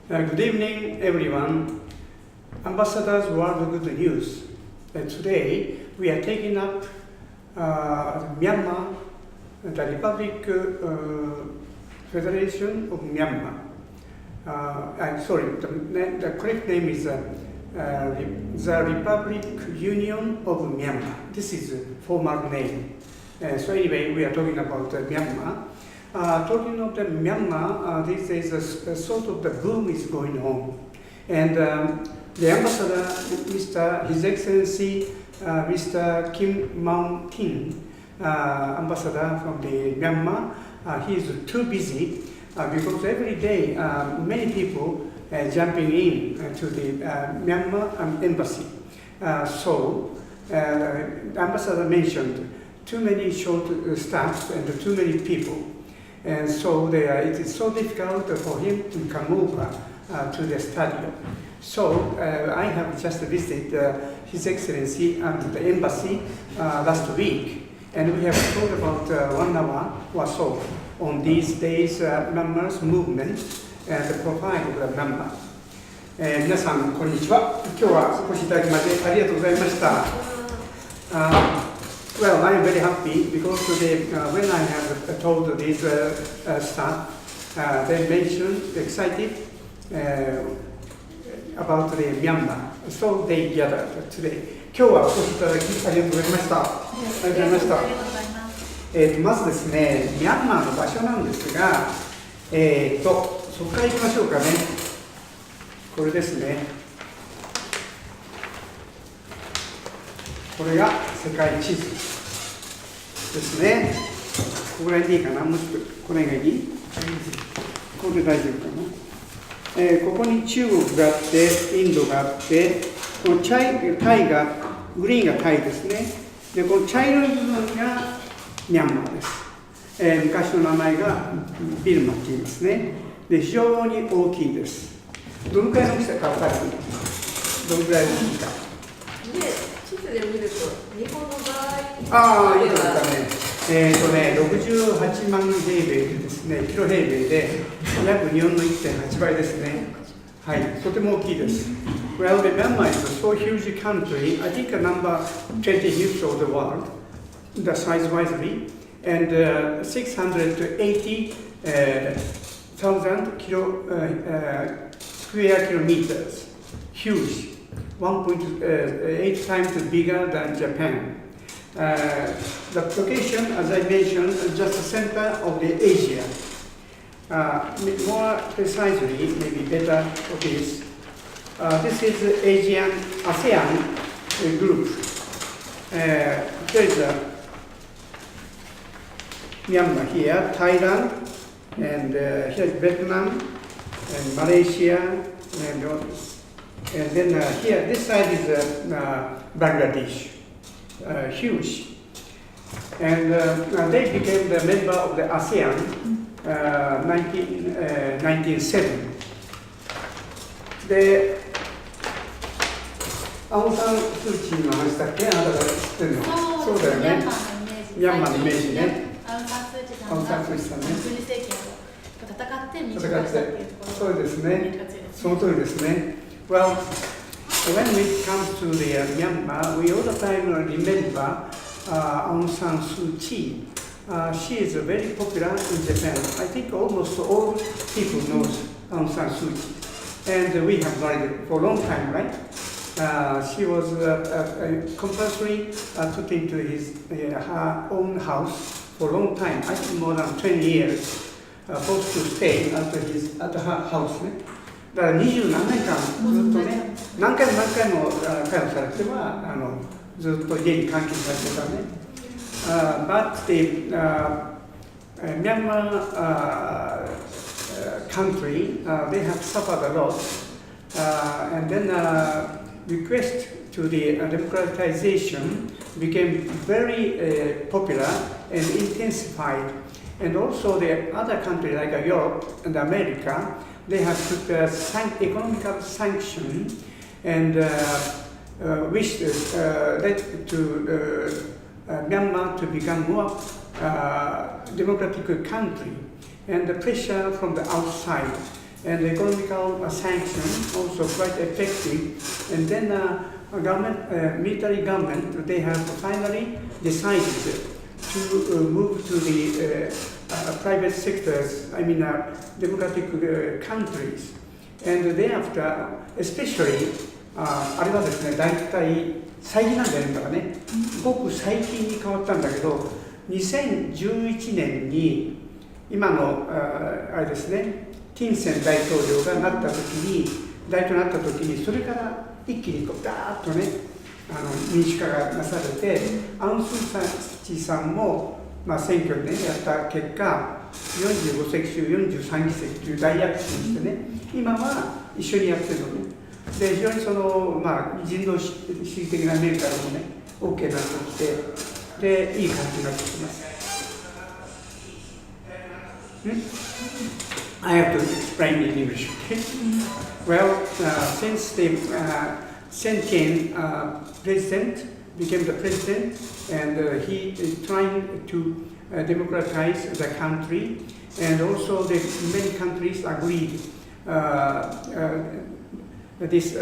Good evening, everyone. Ambassadors World Good News. Today, we are taking up Myanmar, the Republic Federation of Myanmar. The correct name is the Republic Union of Myanmar. This is a formal name. So anyway, we are talking about Myanmar. Talking of the Myanmar, these days a sort of the boom is going on. And the ambassador, His Excellency Mr. Kim Maung-tin, ambassador from the Myanmar, he is too busy because every day many people jumping in to the Myanmar embassy. So the ambassador mentioned too many short staff and too many people. And so it is so difficult for him to come over to the stadium. So I have just visited His Excellency and the embassy last week, and we have talked about 1 hour or so on these days Myanmar's movement and the profile of the Myanmar. 皆さんこんにちは。今日はお越しいただきましてありがとうございました。Well, I am very happy because today, when I have told this staff, they mentioned excited about the Myanmar, so they gathered today. 今日はお越しいただきありがとうございました。ありがとうございました。まずですね、ミャンマーの場所なんですが、そこから行きましょうかね。これですね。これが世界地図ですね。ここら辺でいいかな、もしくはこの辺がいい？これで大丈夫かな。ここに中国があって、インドがあって、このタイが、グリーンがタイですね。で、この茶色い部分がミャンマーです。昔の名前がビルマって言いますね。で、非常に大きいです。どのくらいの大きさか分かる？どのくらいの大きいか。地図で見ると、日本の場合、いいですかね。68万平米ですね、キロ平米で、約日本の 1.8 倍ですね。はい、とても大きいです。Well, the Myanmar is a so huge country, I think number 25th of the world, the size wisely, and 680,000 square kilometers, huge. 1.8 times bigger than Japan. The location, as I mentioned, is just the center of the Asia. More precisely, maybe better for this. This is the ASEAN group. There is Myanmar here, Thailand, and here is Vietnam, and Malaysia, and then here, this side is Bangladesh, huge. And they became the member of the ASEAN 1997. で、アウン・サン・スー・チーの話だっけ？あなたが知ってるの？そうだよね。ミャンマーのイメージね。アウン・サン・スー・チーさんね。軍事政権と戦って民主化したっていうところ。そうですね。その通りですね。Well, when it comes to the Myanmar, we all the time remember Aung San Suu Kyi. She is very popular in Japan. I think almost all people know Aung San Suu Kyi. And we have married for a long time, right? She was compulsory put into her own house for a long time. I think more than 20 years, forced to stay at her house. だから20何年間ずっとね、何回も逮捕されてはずっと家に監禁されてたね。But the Myanmar country, they have suffered a lot, and then request to the democratization became very popular and intensified. And also the other countries like Europe and America, they have put economical sanction and wished to Myanmar to become more democratic country. And the pressure from the outside and economical sanction also quite effective. And then military government, they have finally decided to move to the private sectors, I mean democratic countries. And thereafter, especially あれはですね、大体最近なんだよね、だからね、ごく最近に変わったんだけど、2011年に今のあれですね、ティンセン大統領がなった時に、大統領になった時に、それから一気にこうダーッとね、民主化がなされて、アウン・スー・チーさんも、選挙でね、やった結果、45席中43議席という大躍進してね、今は一緒にやってるのね。で、非常にその、人道主義的な面からもね、OK になってきて、で、いい感じになってきます。I have to explain in English. Well, since the Senkin president became the president, and he is trying to democratize the country, and also the many countries agreed this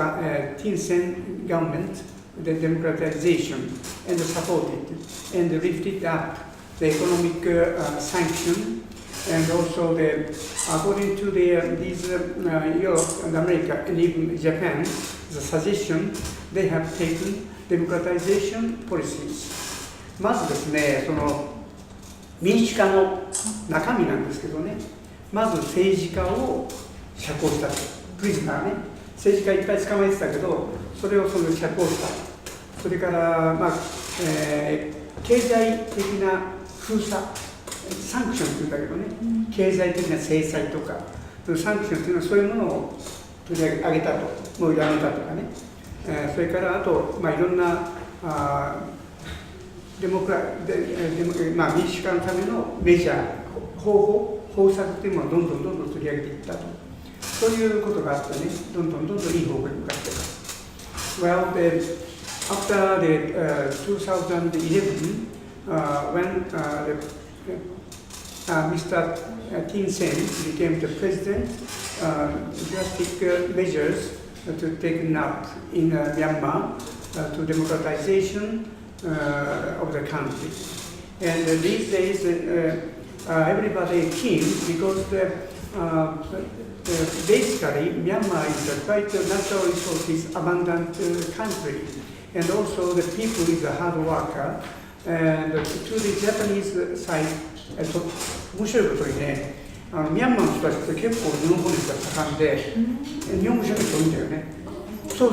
Tinsen government, the democratization, and supported and lifted up the economic sanction, and also according to these Europe and America and even Japan, the suggestion they have taken democratization policies. まずですね、その民主化の中身なんですけどね、まず政治家を釈放した、プリズナーね。政治家いっぱい捕まえてたけど、それを釈放した。それから、経済的な封鎖、サンクションっていうんだけどね、経済的な制裁とか、サンクションっていうのはそういうものを取り上げたと、もうやめたとかね、それからあと、いろんな民主化のためのメジャー、方策っていうものをどんどん取り上げていったと。そういうことがあってね、どんどんいい方向に向かっています。Well, after the 2011, when Mr. Tinsen became the president, drastic measures to taken up in Myanmar to democratization of the country. And these days, everybody keen because basically, Myanmar is a quite natural resources abundant country, and also the people is a hard worker. And to the Japanese side, 面白いことにね、ミャンマーの人たちって結構日本語熱が盛んで、日本語喋る人多いんだよね。そう。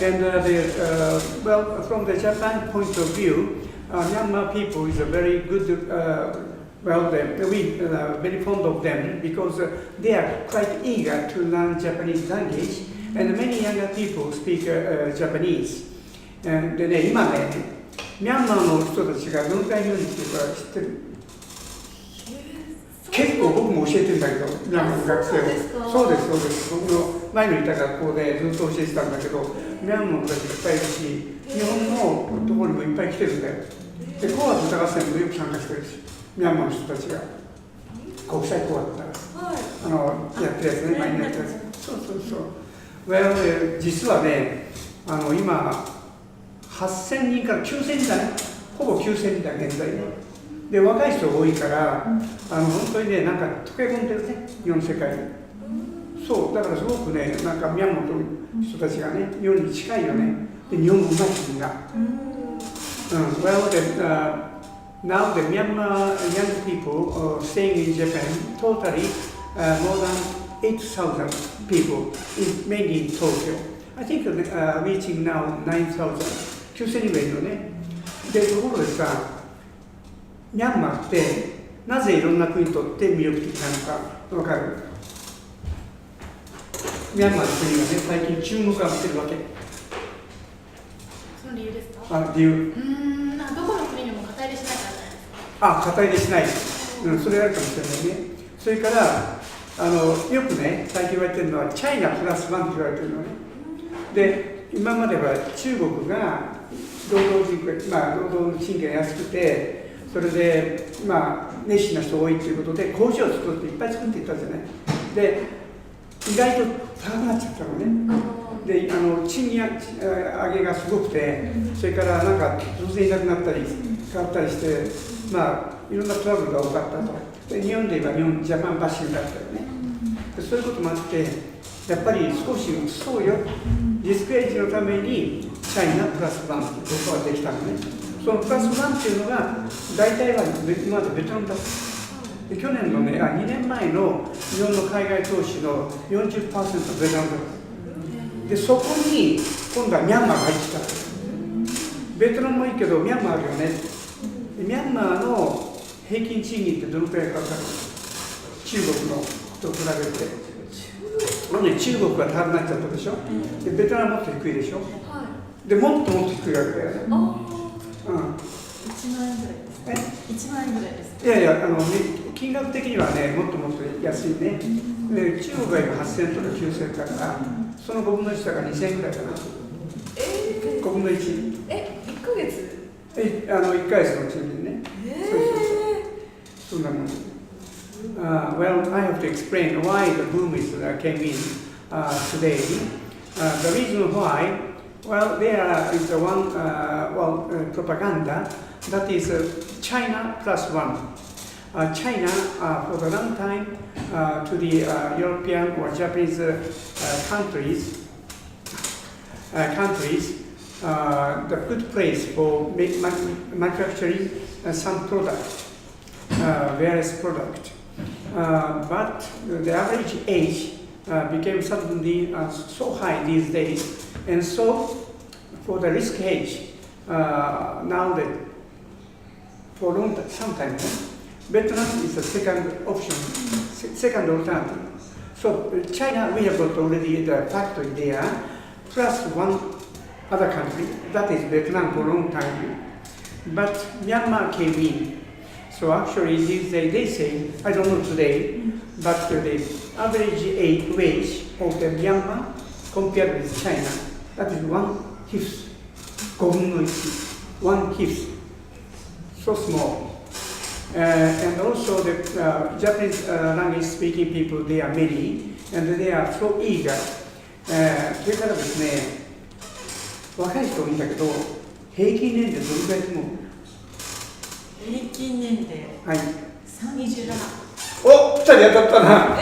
And well, from the Japan point of view, Myanmar people is a very good. Well, we are very fond of them because they are quite eager to learn Japanese language, and many younger people speak Japanese. でね、今ね、ミャンマーの人たちがどのくらい料理っていうか知ってる？結構僕も教えてるんだけど、ミャンマーの学生を。そうです。僕の前のいた学校でずっと教えてたんだけど、ミャンマーの人たちいっぱいいるし、日本のところにもいっぱい来てるんだよ。で、紅白歌合戦もよく参加してるし。ミャンマーの人たちが国際公約だからやってるやつね、前にやってるやつ。そう。Well, 実はね、今8000人から9000人だね、ほぼ9000人だ現在で、若い人が多いから、本当にね、なんか溶け込んでるね、日本世界に。そう、だからすごくね、なんかミャンマーの人たちがね、日本に近いよね。で、日本語うまいみんな。Well, now the Myanmar young people staying in Japan, totally more than 8,000 people, mainly in Tokyo. I think reaching now 9,000. 9000人がいるのね。で、ところでさ、ミャンマーってなぜいろんな国にとって魅力的なのかわかる？ミャンマーの国がね、最近注目がしてるわけ。その理由ですか？理由。どこの国にも肩入れしないからじゃないですか。肩入れしない。それあるかもしれないね。それからよくね、最近言われてるのはチャイナプラスワンって言われてるのね。で、今までは中国が労働賃金が安くて、それで熱心な人多いということで工場を作っていっぱい作っていったじゃない。で、意外と高くなっちゃったのね。で、賃金上げがすごくて、それからなんか突然いなくなったり、変わったりして、まあ、いろんなトラブルが多かったと。で日本で言えばジャパンバッシングだったよね。でそういうこともあって、やっぱり少し移そうよ。リスクエッジのために、チャイナプラスワンということができたのね。そのプラスワンっていうのが、大体は今までベトナムだった。で去年のね、2年前の日本の海外投資の 40% ベトナムだった。で、そこに今度はミャンマーが入ってきた。ベトナムもいいけど、ミャンマーあるよね。ミャンマーの平均賃金ってどのくらいかかる？中国のと比べて。中国が高くなっちゃったでしょ。で、ベトナムもっと低いでしょ。で、もっともっと低いわけだよね。1万円ぐらいです。1万円ぐらいです。いやいや、金額的にはね、もっともっと安いね。で中国が今8000とか9000だから、その5分の1だから2000円ぐらいかな。5分の1。1ヶ月1ヶ月の賃金ね。そんなもん。Well, I have to explain why the boom came in today. The reason why, well, there is one propaganda that is China plus one. China, for a long time, to the European or Japanese countries, the good place for manufacturing some products, various products. But the average age became suddenly so high these days, and so for the risk hedge, now that for some time, Vietnam is the second option, second alternative. So China, we have got already the factory there, plus one other country, that is Vietnam for a long time. But Myanmar came in. So actually, they say, I don't know today, but the average wage of the Myanmar compared with China, that is 1/5, 1/5, so small. And also the Japanese language speaking people, they are many, and they are so eager. それからですね、若い人多いんだけど、平均年齢どれくらいと思う？平均年齢はい。27。お、2人当たったな。調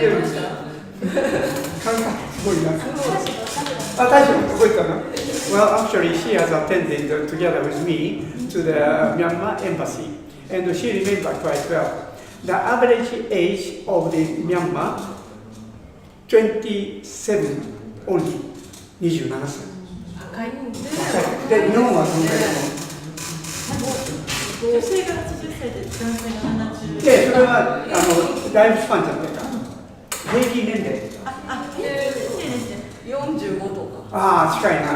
べました。感覚すごいな。大将覚えたな。Well, actually, she has attended together with me to the Myanmar embassy, and she remembered quite well. The average age of the Myanmar, 27 only, 27歳。若いんで。で、日本はどのくらいでも女性が80歳で男性が70。で、それはライフスパンじゃないか。平均年齢。45とか。ああ、近いな。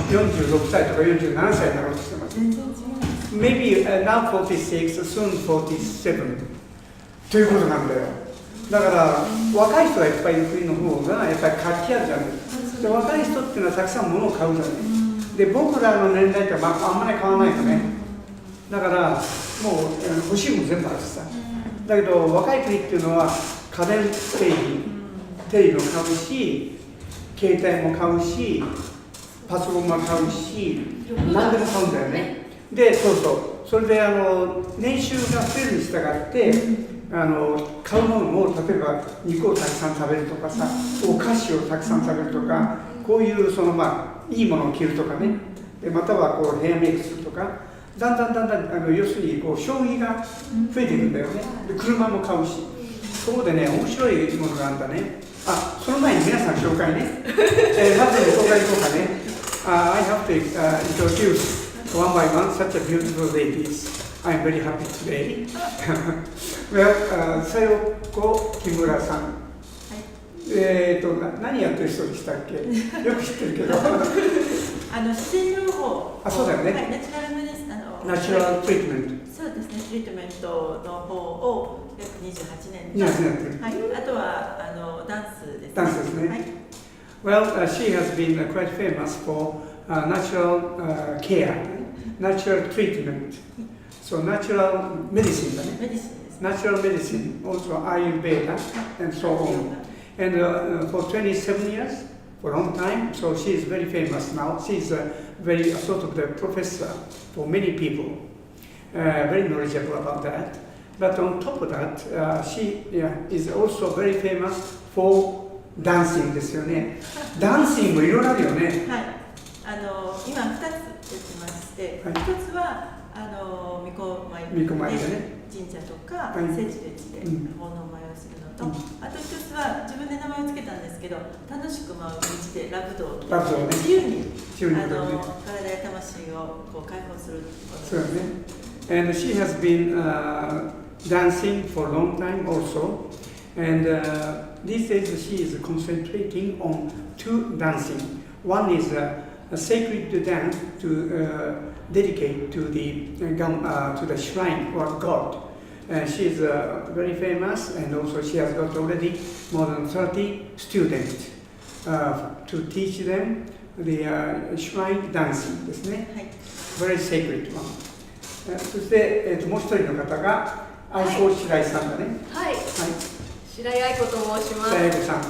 46歳とか47歳になろうとしてます。全然違う。Maybe now 46, soon 47ということなんだよ。だから若い人がいっぱいいる国の方がやっぱり活気あるじゃない。で、若い人っていうのはたくさん物を買うじゃない。で、僕らの年代ってあんまり買わないよね。だからもう欲しいもの全部あるしさ。だけど若い国っていうのは家電製品、テレビも買うし、携帯も買うし、パソコンも買うし、何でも買うんだよね。で、それで年収が増えるに従って買うものも例えば肉をたくさん食べるとかさ、お菓子をたくさん食べるとか、こういういいものを着るとかね、でまたはヘアメイクするとか、だんだん要するに消費が増えていくんだよね。で車も買うし、そこでね、面白いものがあるんだね。その前に皆さん紹介ね。まず紹介いこうかね。I have to introduce one by one such a beautiful ladies. I'm very happy today. Well, さよこ木村さん。何やってる人でしたっけ？よく知ってるけど。自然療法。そうだよね。はい、ナチュラルメディス、ナチュラルトリートメント。そうですね、トリートメントの方を約28年。はい、あとはダンスですね。ダンスですね。はい。Well, she has been quite famous for natural care, natural treatment. So natural medicine だね。メディシンです。natural medicine, also Ayurveda, and so on. And for 27 years, for a long time, so she is very famous now. She is very sort of the professor for many people, very knowledgeable about that. But on top of that, she is also very famous for dancing ですよね。ダンシングいろいろあるよね。はい。今2つ出てまして、はい、1つは巫女舞で神社とか聖地で奉納舞をするのと、あと1つは自分で名前をつけたんですけど、楽しく舞う道でラブ道、自由に体や魂をこう解放することです。And she has been dancing for a long time also, and these days she is concentrating on two dancing. One is a sacred dance to dedicate to the shrine or God. She is very famous, and also she has got already more than 30 students to teach them the shrine dancing ですね。Very sacred one. そして、もう一人の方が愛子白井さんだね。はい。白井愛子と申します。白井愛子さん。はい。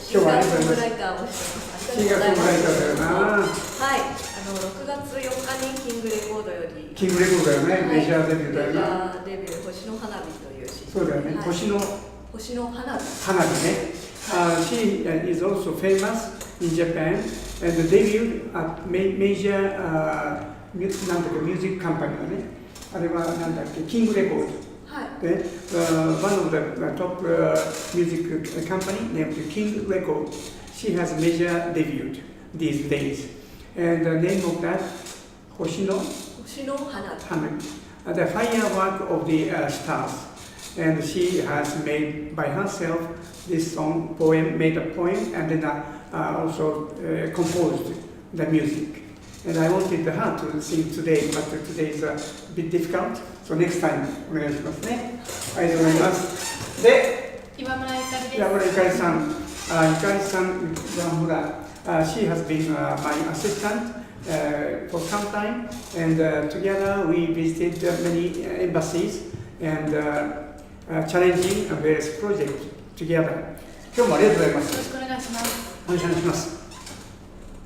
シンガーソングライターをしてます。シンガーソングライターだよな。はい。6月4日にキングレコードより。キングレコードだよね。メジャーデビューだよな。メジャーデビュー星の花火というシーン。そうだよね。星の花火。花火ね。She is also famous in Japan and debuted at major なんだっけミュージックカンパニーだね。あれはなんだっけキングレコード。で、one of the top music company named King Record. She has major debut these days. And the name of that 星の花火。The firework of the stars. And she has made by herself this song, made a poem, and then also composed the music. And I wanted her to sing today, but today is a bit difficult. So next time, お願いしますね。ありがとうございます。で、岩村ゆかりです。岩村ゆかりさん、ゆかりさん、岩村、she has been my assistant for some time, and together we visited many embassies and challenging various projects together. 今日もありがとうございます。よろしくお願いします。お願いします。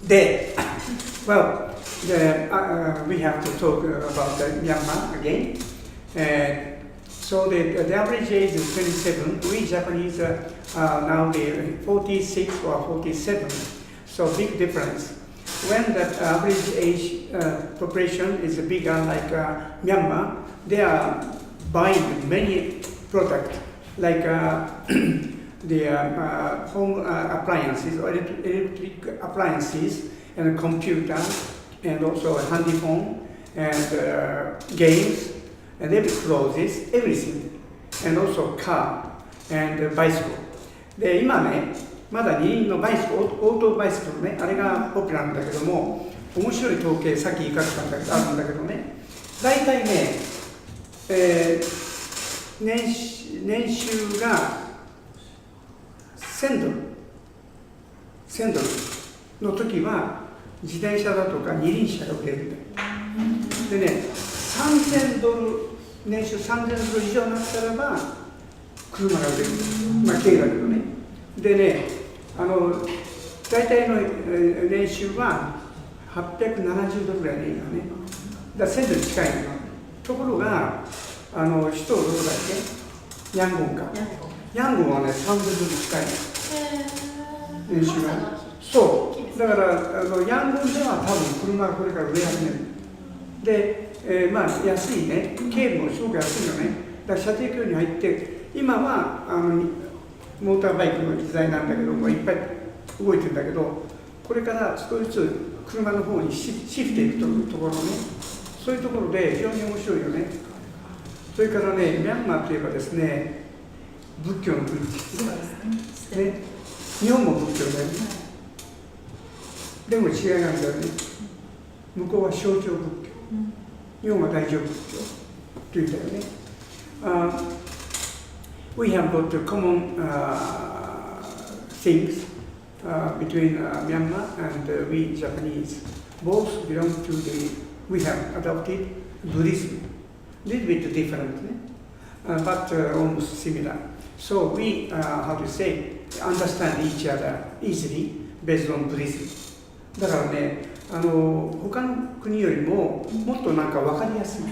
で、well, we have to talk about Myanmar again. So the average age is 27. We Japanese now the 46 or 47. So big difference. When the average age population is bigger like Myanmar, they are buying many products like the home appliances or electric appliances and computer and also a handy phone and games and clothes, everything, and also car and bicycle. で、今ね、まだ二輪のバイスクル、オートバイスクルね、あれがポピュラーなんだけども、面白い統計、さっき言いかけたんだけど、あるんだけどね、大体ね、年収が1000ドルの時は自転車だとか二輪車が売れるんだよ。でね、3000ドル、年収3000ドル以上になったらば車が売れる。まあ軽だけどね。でね、大体の年収は870ドルぐらいでいいのね。だから1000ドル近いの。ところが、首都どこだっけ？ヤンゴンか。ヤンゴンはね、3000ドル近いの。年収が。そう。だからヤンゴンでは多分車がこれから売れ始める。で、まあ安いね、軽もすごく安いよね。だから射程距離に入って、今はモーターバイクの時代なんだけども、いっぱい動いてるんだけど、これから少しずつ車の方にシフトいくところね、そういうところで非常に面白いよね。それからね、ミャンマーといえばですね、仏教の国ですね。日本も仏教だよね。でも違いなんだよね。向こうは象徴仏教。日本は大乗仏教といったよね。We have got common things between Myanmar and we Japanese. Both belong to we have adopted Buddhism. A little bit different. but almost similar. So we, how to say, understand each other easily based on Buddhism. だからね、他の国よりももっとなんか分かりやすい。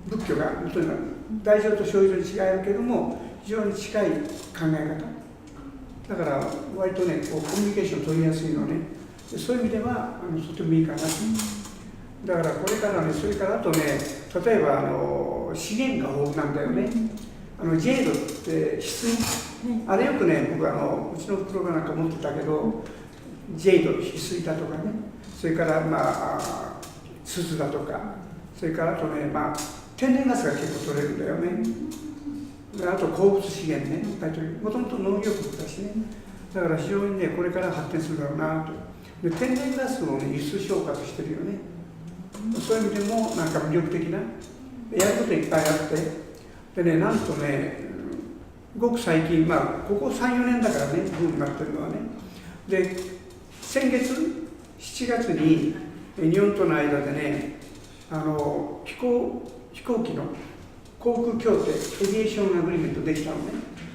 仏教がとにかく大乗と小乗に違いあるけども非常に近い考え方。だから割とね、こうコミュニケーション取りやすいのね。そういう意味ではとてもいいかなと。だからこれからね、それからあとね、例えば資源が豊富なんだよね。ジェイドって翡翠、あれよくね、僕うちのプロがなんか持ってたけど、ジェイド、翡翠だとかね、それから鈴だとか、それからあとね、天然ガスが結構取れるんだよね。あと鉱物資源ね、もともと農業国だしね。だから非常にね、これから発展するだろうなと。で、天然ガスをね、輸出消化してるよね。そういう意味でもなんか魅力的な、やることいっぱいあって、でね、なんとね、ごく最近、ここ3、4年だからね、ブームになってるのはね。で、先月、7月に日本との間でね、飛行機の航空協定、エビエーションアグリーメントできたのね。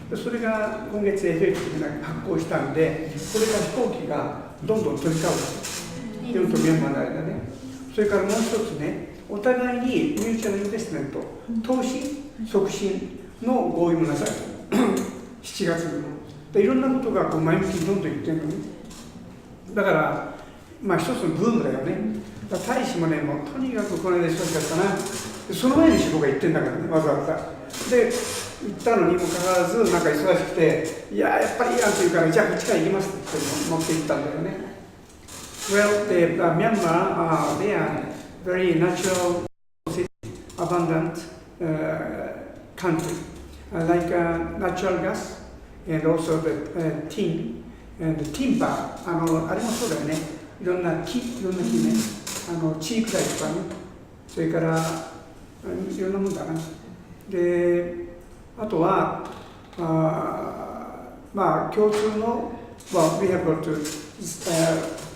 でそれが今月 FX で発行したんで、これから飛行機がどんどん飛び交う。日本とミャンマーの間でね。それからもう一つね、お互いにミューチュアルインベストメント、投資促進の合意もなされた。7月に。でいろんなことが前向きにどんどん言ってるのね。だから、一つのブームだよね。大使もね、もうとにかくこの間忙しかったな。その前に僕が言ってんだからね、わざわざ。で、行ったのにもかかわらず、なんか忙しくて、いや、やっぱりいいやんって言うから、じゃあこっちから行きますって持って行ったんだよね。Well, Myanmar, they are very natural, abundant country, like natural gas and also the tin and the timber. あれもそうだよね。いろんな木ね、チーク材とかね、それからいろんなもんだな。で、あとは、共通の、we have got to,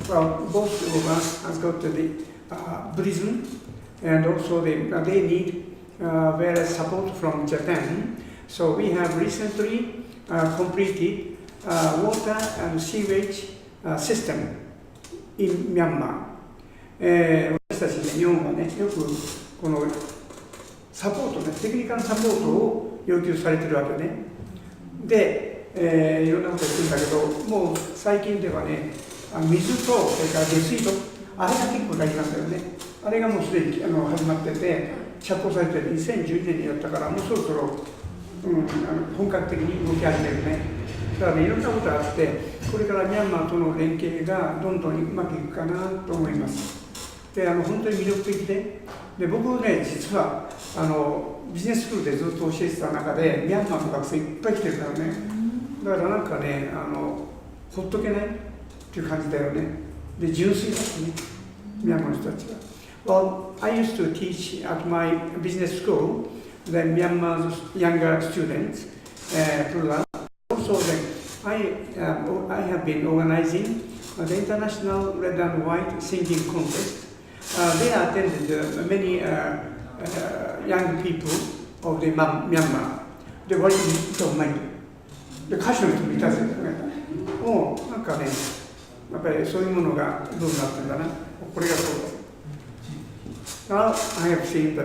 both of us has got to the Buddhism, and also they need various support from Japan. So we have recently completed water and sewage system in Myanmar. 私たちね、日本はね、よくこのサポートね、テクニカルサポートを要求されてるわけね。で、いろんなこと言ってるんだけど、もう最近ではね、水とそれから下水と、あれが結構大事なんだよね。あれがもうすでに始まってて、着工されて2012年にやったから、もうそろそろ、本格的に動き始めるね。だからね、いろんなことがあって、これからミャンマーとの連携がどんどんうまくいくかなと思います。で、本当に魅力的で、僕ね、実はビジネススクールでずっと教えてた中で、ミャンマーの学生いっぱい来てるからね、だからなんかね、ほっとけないっていう感じだよね。で、純粋だしね、ミャンマーの人たちが。Well, I used to teach at my business school, the Myanmar's younger students, plural. Also, I have been organizing the International Red and White Singing Contest. They attended many young people of the Myanmar. で、割と歌うまい。で、歌手の人もいたんですよね。もう、なんかね、やっぱりそういうものがどうなってるんだな。これがそうだ。Now I have seen the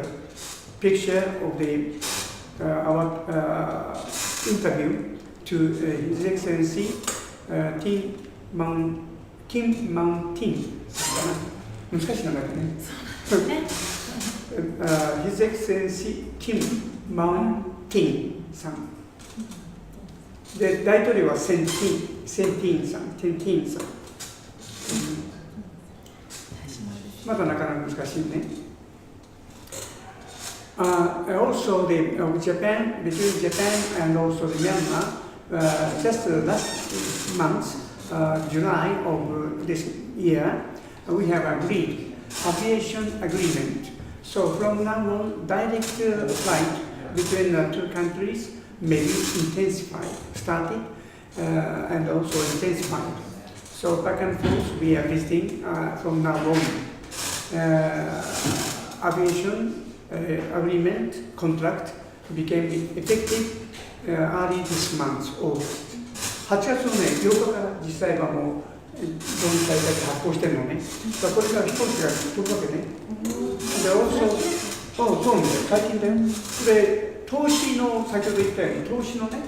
picture of our interview to His Excellency Kim Mountain 難しい名前だね。His Excellency Kim Mountain さん。で、大統領はセンティーンさん。まだなかなか難しいね。Also, between Japan and also the Myanmar, just last month, July of this year, we have agreed aviation agreement. So from now on, direct flight between the two countries may be started and also intensified. So back and forth, we are visiting from now on. Aviation agreement contract became effective early this month, August. 8月のね、8日から実際はもう導入されたり発行してるのね。だからこれから飛行機が飛ぶわけね。で、そうなんだよ、最近だよ。で、投資の、先ほど言ったように、投資のね、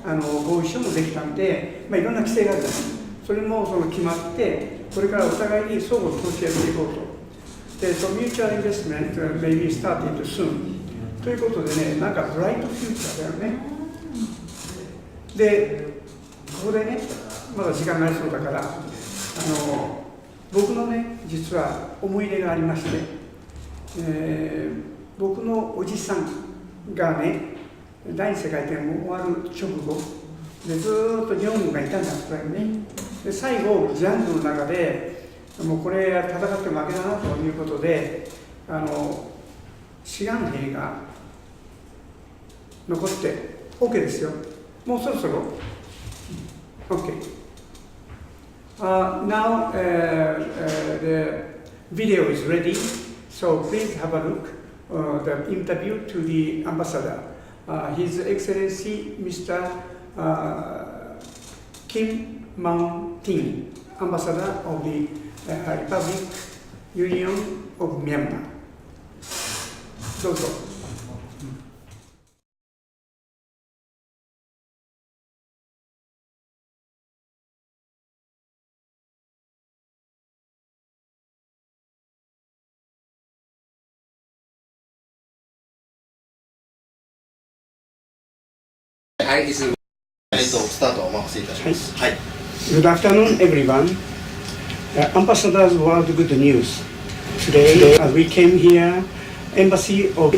合意書もできたんで、いろんな規制があるじゃない。それも決まって、これからお互いに相互投資をやっていこうと。で、mutual investment may be started soon。ということでね、なんかブライトフューチャーだよね。で、ここでね、まだ時間がありそうだから、僕のね、実は思い入れがありまして、僕のおじさんがね、第二次世界大戦終わる直後で、ずーっと日本軍がいたんだ、これね。で、最後、ジャングルの中で、もうこれ戦って負けだなということで、志願兵が残って、OK ですよ。もうそろそろ OK. Now the video is ready, so please have a look the interview to the ambassador, His Excellency Mr. Kim Mountain, Ambassador of the Republic Union of Myanmar. どうぞ。はい、スタートをお任せいたします。はい。Good afternoon, everyone. Ambassador's World Good News. Today, we came here, Embassy of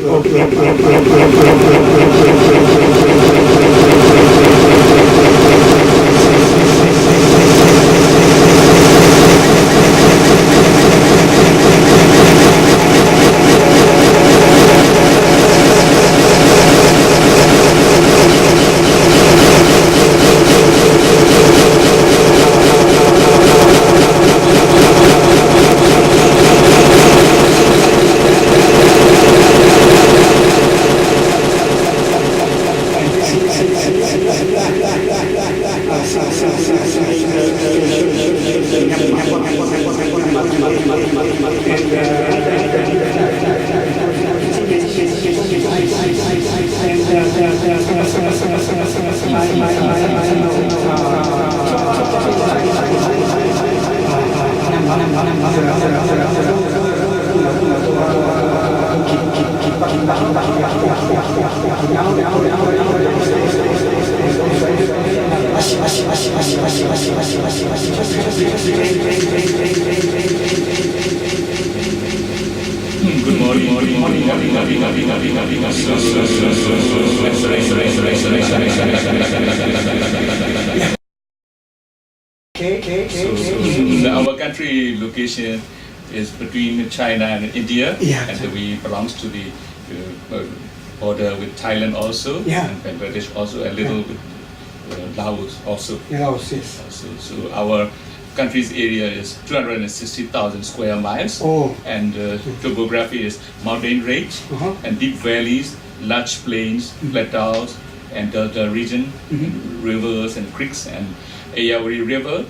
Good morning. Our country location is between China and India, and we belongs to the border with Thailand also, and Bangladesh also, a little bit Laos also. Laos, yes. So our country's area is 260,000 square miles, and topography is mountain range and deep valleys, large plains, plateaus, and delta region, rivers and creeks, and Ayawari River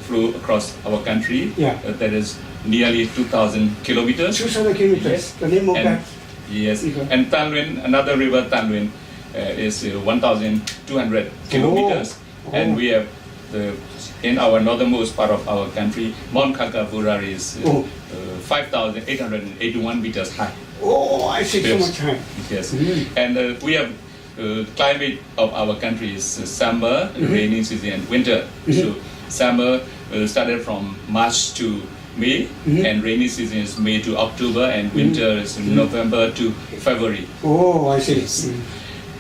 flow across our country. That is nearly 2,000 kilometers. 2,000 kilometers. The name of that? Yes, and Tanlin, another river, Tanlin, is 1,200 kilometers, and we have in our northernmost part of our country, Mount Kakavura is 5,881 meters high. Oh, I see, so much high. Yes, and we have climate of our country is summer, rainy season, and winter. So summer started from March to May, and rainy season is May to October, and winter is November to February. Oh, I see.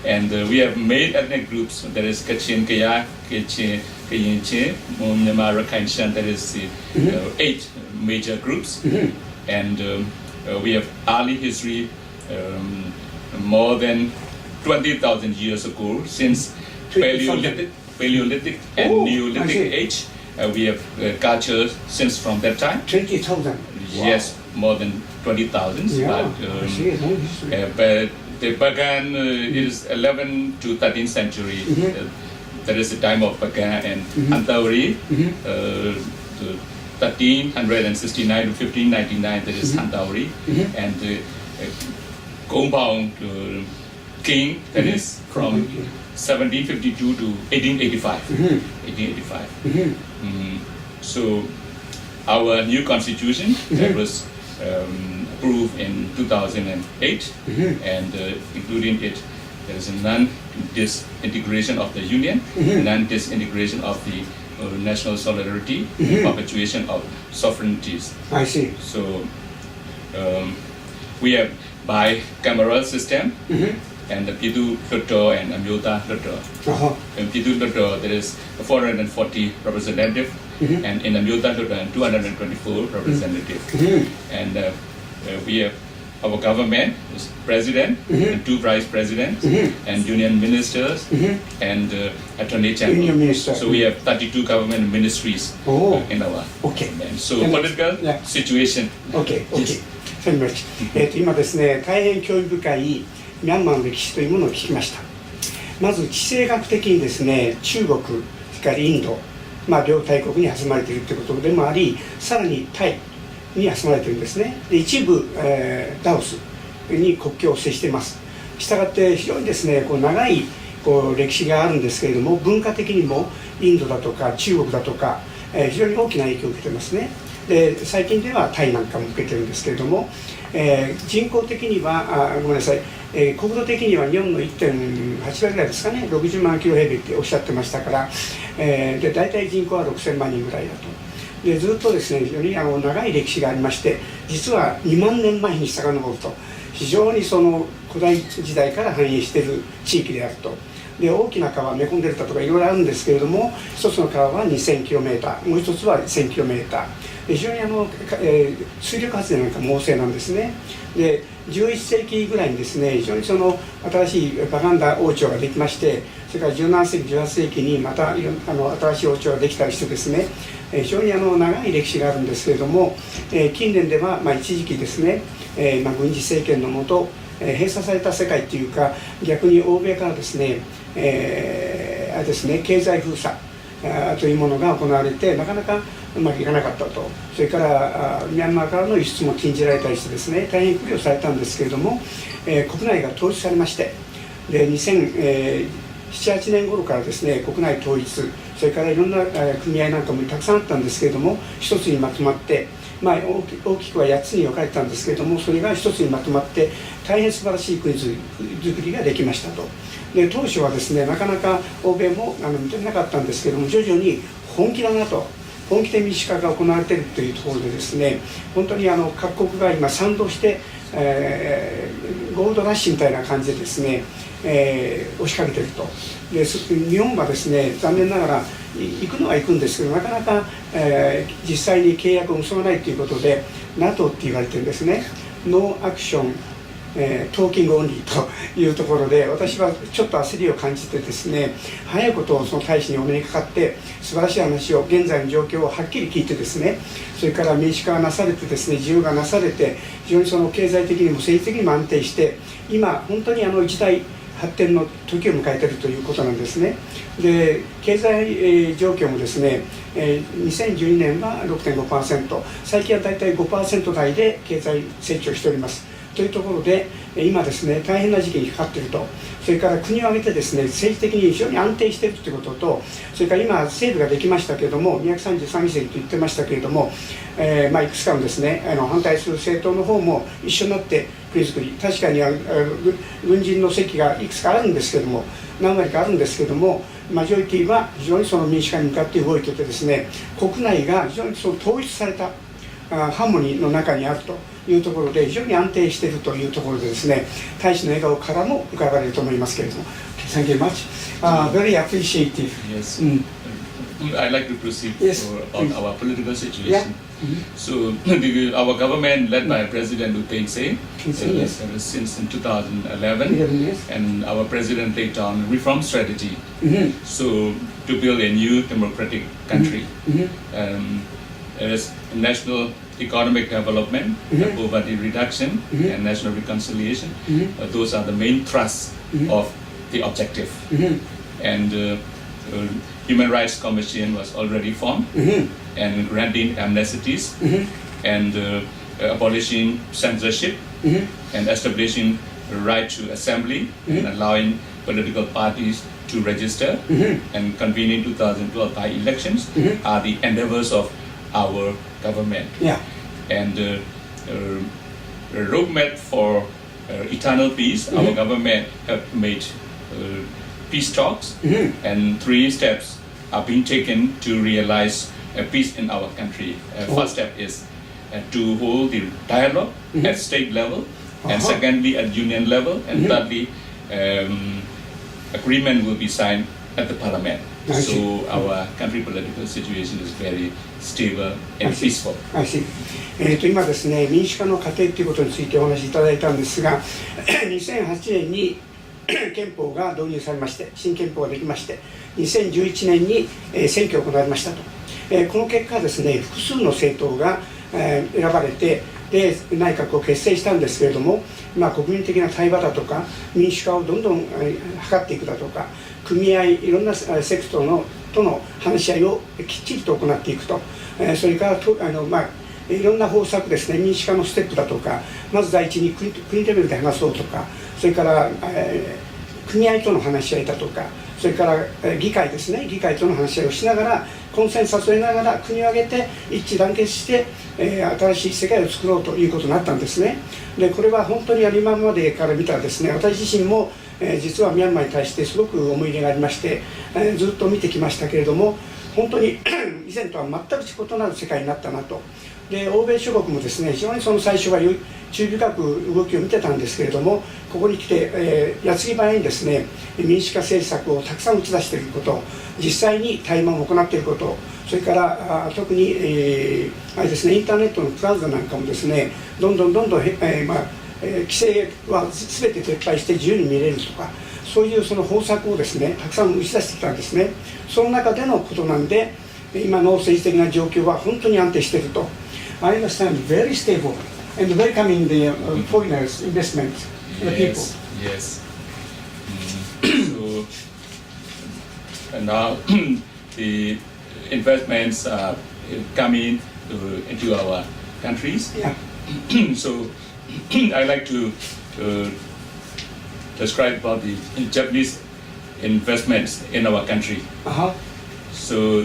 And we have main ethnic groups, that is Kachin, Kaya, Kachin, Kayinche, Myanmar, Rakhine Shan, that is 8 major groups. And we have early history more than 20,000 years ago, since Paleolithic and Neolithic age. We have culture since from that time. 20,000? Yes, more than 20,000. But They began is 11th to 13th century. That is the time of Bagan and Antauri. 1369 to 1599, that is Antauri. And Compound King, that is from 1752 to 1885. So our new constitution that was approved in 2008, and including it, there is a non-disintegration of the union, non-disintegration of the national solidarity, perpetuation of sovereignties. I see. So we have bicameral system, and the Pidu Loto and Amyota Loto. In Pidu Loto, there is 440 representatives, and in Amyota Loto, 224 representatives. And we have our government, is president, and 2 vice presidents, and union ministers, and attorney general. So we have 32 government ministries in our government. So political situation. Okay. Very much. 今ですね、大変興味深いミャンマーの歴史というものを聞きました。まず地政学的にですね、中国、それからインド、両大国に挟まれているということでもあり、さらにタイに挟まれているんですね。で一部、ラオスに国境を接しています。したがって非常にですね、長い歴史があるんですけれども、文化的にもインドだとか中国だとか、非常に大きな影響を受けていますね。で最近ではタイなんかも受けてるんですけれども、人口的にはごめんなさい、国土的には日本の 1.8 倍ぐらいですかね、60万キロ平米っておっしゃってましたから、で大体人口は6000万人ぐらいだと。でずっとですね、非常に長い歴史がありまして、実は2万年前に遡ると非常にその古代時代から繁栄している地域であると。で大きな川、メコンデルタとかいろいろあるんですけれども、一つの川は 2000km、もう一つは 1000km。非常に水力発電なんかも旺盛なんですね。で11世紀ぐらいにですね、非常にその新しいバガンダ王朝ができまして、それから17世紀18世紀にまた新しい王朝ができたりしてですね、非常に長い歴史があるんですけれども、近年では一時期ですね、軍事政権のもと閉鎖された世界というか、逆に欧米からですね、あれですね、経済封鎖というものが行われて、なかなかうまくいかなかったと。それからミャンマーからの輸出も禁じられたりしてですね、大変苦慮されたんですけれども、国内が統一されまして、で2007、8年頃からですね、国内統一、それからいろんな組合なんかもたくさんあったんですけれども、一つにまとまって、大きくは8つに分かれたんですけれども、それが一つにまとまって大変素晴らしい国づくりができましたと。で当初はですね、なかなか欧米も認めなかったんですけれども、徐々に本気だなと、本気で民主化が行われているというところでですね、本当に各国が今賛同して、ゴールドラッシュみたいな感じでですね、押しかけていると。で日本はですね、残念ながら行くのは行くんですけど、なかなか、実際に契約を結ばないということで NATO って言われてるんですね。ノーアクショントーキングオンリーというところで、私はちょっと焦りを感じてですね、早いことをその大使にお目にかかって素晴らしい話を、現在の状況をはっきり聞いてですね、それから民主化がなされてですね、自由がなされて、非常にその経済的にも政治的にも安定して、今本当に一大発展の時を迎えているということなんですね。で経済、状況もですね、2012年は 6.5%、 最近はだいたい 5% 台で経済成長しておりますというところで、今ですね、大変な時期にかかっていると。それから国を挙げてですね、政治的に非常に安定しているということと、それから今政府ができましたけれども、233議席と言ってましたけれども、いくつかのですね、反対する政党の方も一緒になって国づくり、確かに軍人の席がいくつかあるんですけれども、何割かあるんですけれども、マジョリティは非常にその民主化に向かって動いていてですね、国内が非常にその統一されたハーモニーの中にあるというところで、非常に安定しているというところでですね、大使の笑顔からも伺われると思いますけれども。Thank you much. Very appreciative. Yes. I'd like to proceed on our political situation. Yeah. So our government led by President U Thein Sein since in 2011, and our president laid down reform strategy. So to build a new democratic country, as national economic development, poverty reduction, and national reconciliation. Those are the main thrusts of the objective. And Human Rights Commission was already formed, and granting amnesties, and abolishing censorship, and establishing right to assembly, and allowing political parties to register, and convening 2012 by-elections are the endeavors of our government. And roadmap for eternal peace, our government have made peace talks, and 3 steps are being taken to realize peace in our country. First step is to hold the dialogue at state level, and secondly at union level, and thirdly agreement will be signed at the parliament. So our country political situation is very stable and peaceful. 今ですね、民主化の過程ということについてお話しいただいたんですが、2008年に憲法が導入されまして、新憲法ができまして、2011年に選挙が行われましたと。この結果ですね、複数の政党が選ばれて、で内閣を結成したんですけれども、国民的な対話だとか民主化をどんどん図っていくだとか、組合いろんなセクトとの話し合いをきっちりと行っていくと、それからいろんな方策ですね、民主化のステップだとか、まず第一に国レベルで話そうとか、それから、組合との話し合いだとか、それから議会ですね、議会との話し合いをしながら、コンセンサスを得ながら国を挙げて一致団結して、新しい世界を作ろうということになったんですね。でこれは本当に今までから見たらですね、私自身も、実はミャンマーに対してすごく思い入れがありまして、ずっと見てきましたけれども、本当に以前とは全く異なる世界になったなと。で欧米諸国もですね、非常にその最初は注意深く動きを見てたんですけれども、ここに来て、矢継ぎ早にですね、民主化政策をたくさん打ち出していること、実際に対話を行っていること、それから特に、あれですね、インターネットのプラザなんかもですね、どんどん規制は全て撤廃して自由に見れるとか、そういうその方策をですね、たくさん打ち出してきたんですね。その中でのことなんで、今の政治的な状況は本当に安定していると。I understand very stable and welcoming the foreigners investment, the people. Yes. So and now the investments are coming into our countries. So I like to describe about the Japanese investments in our country. So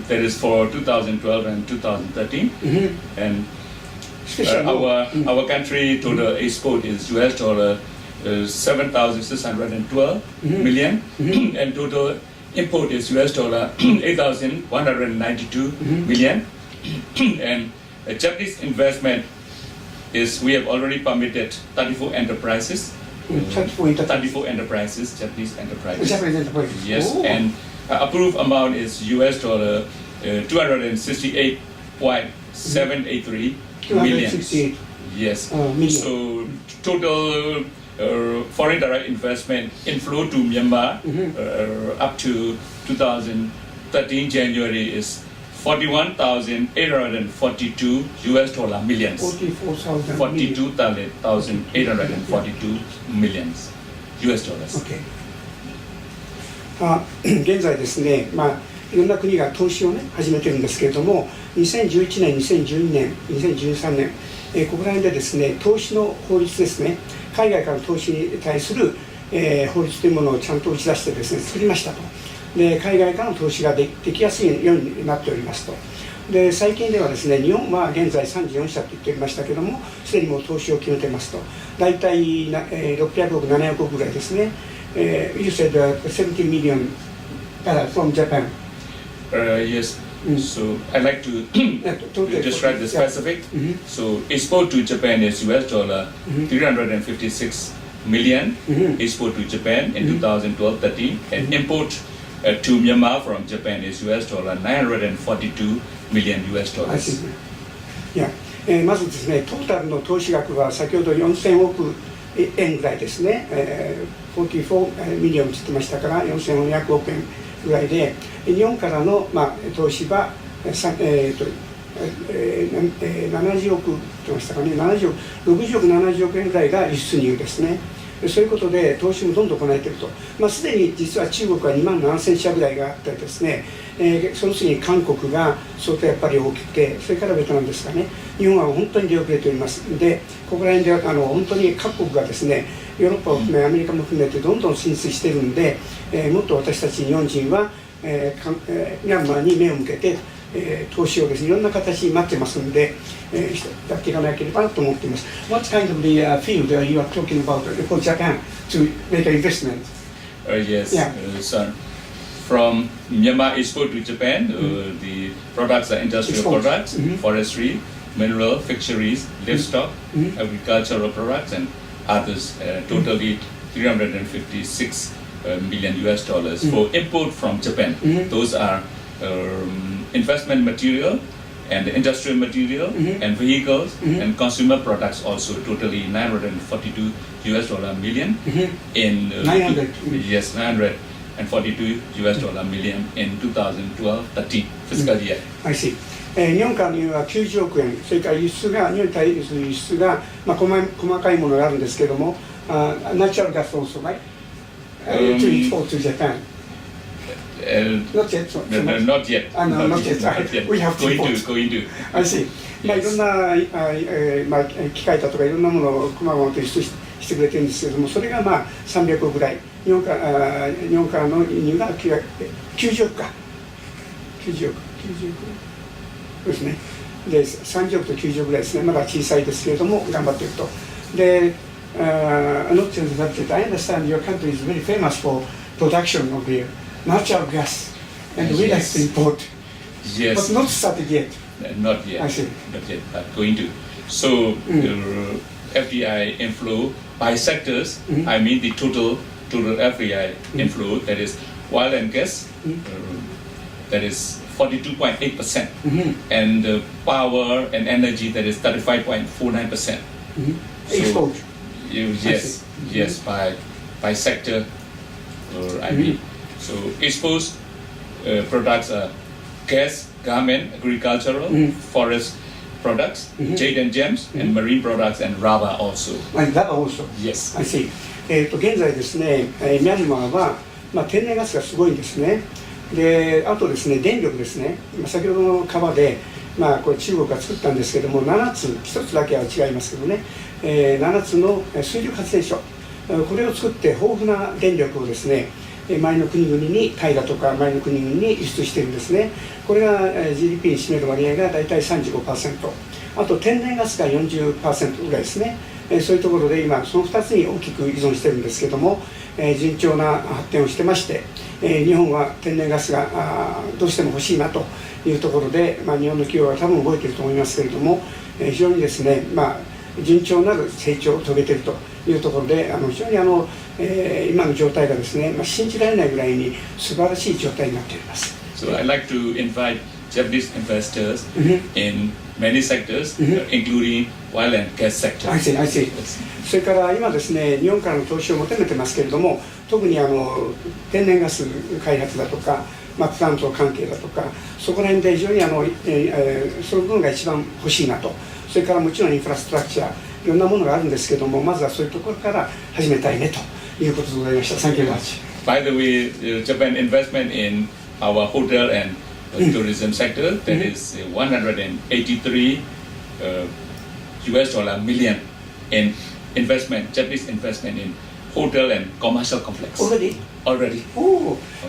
that is for 2012 and 2013, and our country total export is $7,612 million, and total import is $8,192 million. And Japanese investment is, we have already permitted 34 enterprises. 34 enterprises, Japanese enterprises. Yes, and approved amount is $268.783 million. Yes. So total foreign direct investment inflow to Myanmar up to 2013 January is $41,842 millions. 42,842 millions US dollars. Okay. 現在ですね、いろんな国が投資をね始めてるんですけれども、2011年、2012年、2013年、ここら辺でですね、投資の法律ですね、海外からの投資に対する、法律というものをちゃんと打ち出してですね、作りましたと。で海外からの投資ができやすいようになっておりますと。で最近ではですね、日本は現在34社と言っておりましたけれども、すでにもう投資を決めてますと。大体600億、700億ぐらいですね。You said $70 million from Japan. Yes. So I'd like to describe the specific. So export to Japan is $356 million. Export to Japan in 2012-13, and import to Myanmar from Japan is $942 million. Yeah. まずですね、トータルの投資額は先ほど4000億円ぐらいですね、44ミリオンと言ってましたから4400億円ぐらいで、日本からの、投資は、70億と言いましたかね、60億、70億円ぐらいが輸出入ですね。そういうことで投資もどんどん行えていると、すでに実は中国は2万7000社ぐらいがあったりですね、その次に韓国が相当やっぱり大きくて、それからベトナムですかね、日本は本当に出遅れておりますので、ここら辺で本当に各国がですね、ヨーロッパを含めアメリカも含めてどんどん進出しているので、もっと私たち日本人は、ミャンマーに目を向けて、投資をですね、いろんな形に待ってますので、やっていかなければなと思っています。What kind of the field you are talking about for Japan to make an investment? Yes, Yeah. Sir. From Myanmar export to Japan, the products are industrial Export. products, forestry, mineral, fisheries, livestock, agricultural products, and others. Totally 356 million US dollars for import from Japan. Those are investment material and industrial material and vehicles and consumer products also, totally 942 US dollar million in 900. Yes, 942 US dollar million in 2012-13 fiscal year. I see. 日本からの輸入は90億円、それから日本に対する輸出が、細かいものがあるんですけれども、ナチュラルガス also, right? To export to Japan. Not yet. Not yet. Not yet. We have to going to. I see. いろんな機械だとかいろんなものを細々と輸出してくれてるんですけれども、それが300億ぐらい、日本からの輸入が90億か、90億ですね。で、30億と90億ぐらいですね。まだ小さいですけれども頑張っていくと。で、not to interrupt it, I understand your country is very famous for production of the natural gas, and we like to import, Yes. but not started yet. Not yet. I see. Not yet, but going to. So FDI inflow by sectors. I mean the total FDI inflow, that is oil and gas. That is 42.8%, and power and energy, that is 35.49%. Export. Yes, by sector. I mean, so exposed products are gas, garment, agricultural, forest products, jade and gems, and marine products, and rubber also. And that also. Yes. I see. 現在ですね、ミャンマーは、天然ガスがすごいんですね。で、あとですね、電力ですね。先ほどの川で、これ中国が作ったんですけども、7つ、1つだけは違いますけどね、7つの水力発電所、これを作って豊富な電力をですね、周りの国々に、タイだとか周りの国々に輸出しているんですね。これが GDP に占める割合が大体 35%、あと天然ガスが 40% ぐらいですね。そういうところで今その2つに大きく依存しているんですけども、順調な発展をしてまして、日本は天然ガスがどうしても欲しいなというところで、日本の企業は多分動いていると思いますけれども、非常にですね、順調なる成長を遂げているというところで、非常に今の状態がですね、信じられないぐらいに素晴らしい状態になっています。So I'd like to invite Japanese investors in many sectors, including oil and gas sector. I see, I see. それから今ですね、日本からの投資を求めてますけれども、特に天然ガス開発だとか、プラント関係だとか、そこら辺で非常にその部分が一番欲しいなと。それからもちろんインフラストラクチャー、いろんなものがあるんですけども、まずはそういうところから始めたいねということでございました。Thank you very much. By the way, Japan investment in our hotel and tourism sector, that is 183 US dollar million in investment, Japanese investment in hotel and commercial complex. Already?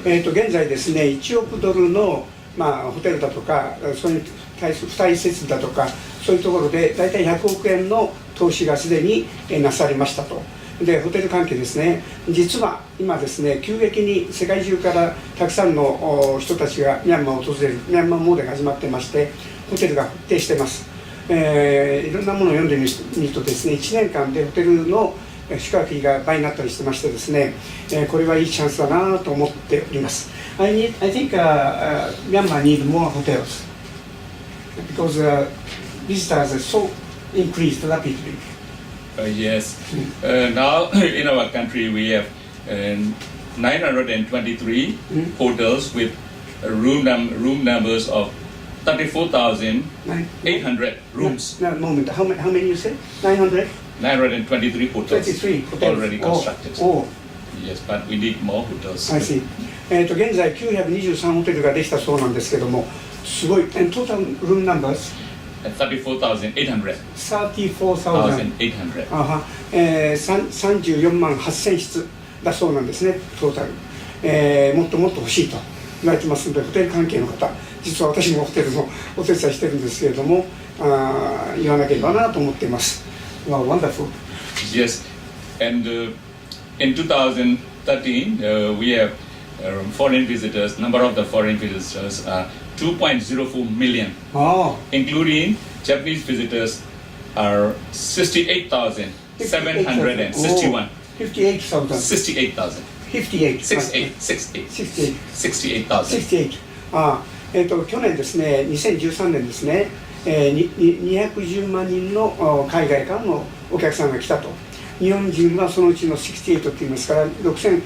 現在ですね、1億ドルの、ホテルだとか、そういう付帯施設だとか、そういうところで大体100億円の投資がすでになされましたと。で、ホテル関係ですね、実は今ですね、急激に世界中からたくさんの人たちがミャンマーを訪れる、ミャンマーモードが始まってまして、ホテルが復定してます。いろんなものを読んでみるとですね、1年間でホテルの宿泊費が倍になったりしてましてですね、これはいいチャンスだなと思っております。I think Myanmar need more hotels because visitors are so increased rapidly. Yes. Now in our country we have 923 hotels with room numbers of 34,800 rooms. No, moment. How many you said? 900? 923 hotels 23 hotels. already constructed. Oh. Yes, but we need more hotels. I see. 現在923ホテルができたそうなんですけども、すごい。And total room numbers? 34,800. 34,800. 34万8000室だそうなんですね、トータル。もっともっと欲しいと言われてますので、ホテル関係の方、実は私もホテルのお手伝いしてるんですけれども、言わなければなと思っています。Wow, wonderful. Yes, and in 2013, we have foreign visitors. Number of the foreign visitors are 2.04 million, including Japanese visitors are 68,761. 58,000. 68,000. 58. 68,000. 去年ですね、2013年ですね、210万人の海外からのお客さんが来たと。日本人はそのうちの68と言いますから6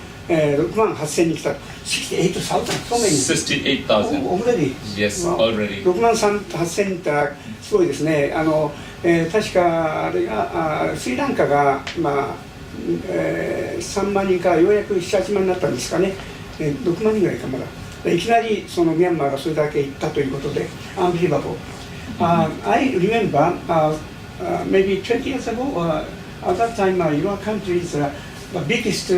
万8000人来たと。68,000 so many. 68,000. Already? Yes, already. 6万8000人ったらすごいですね。確かあれがスリランカが、3万人からようやく7、8万になったんですかね。6万人ぐらいかまだ。いきなりそのミャンマーがそれだけ行ったということで、unbelievable. I remember maybe 20 years ago, at that time your country is the biggest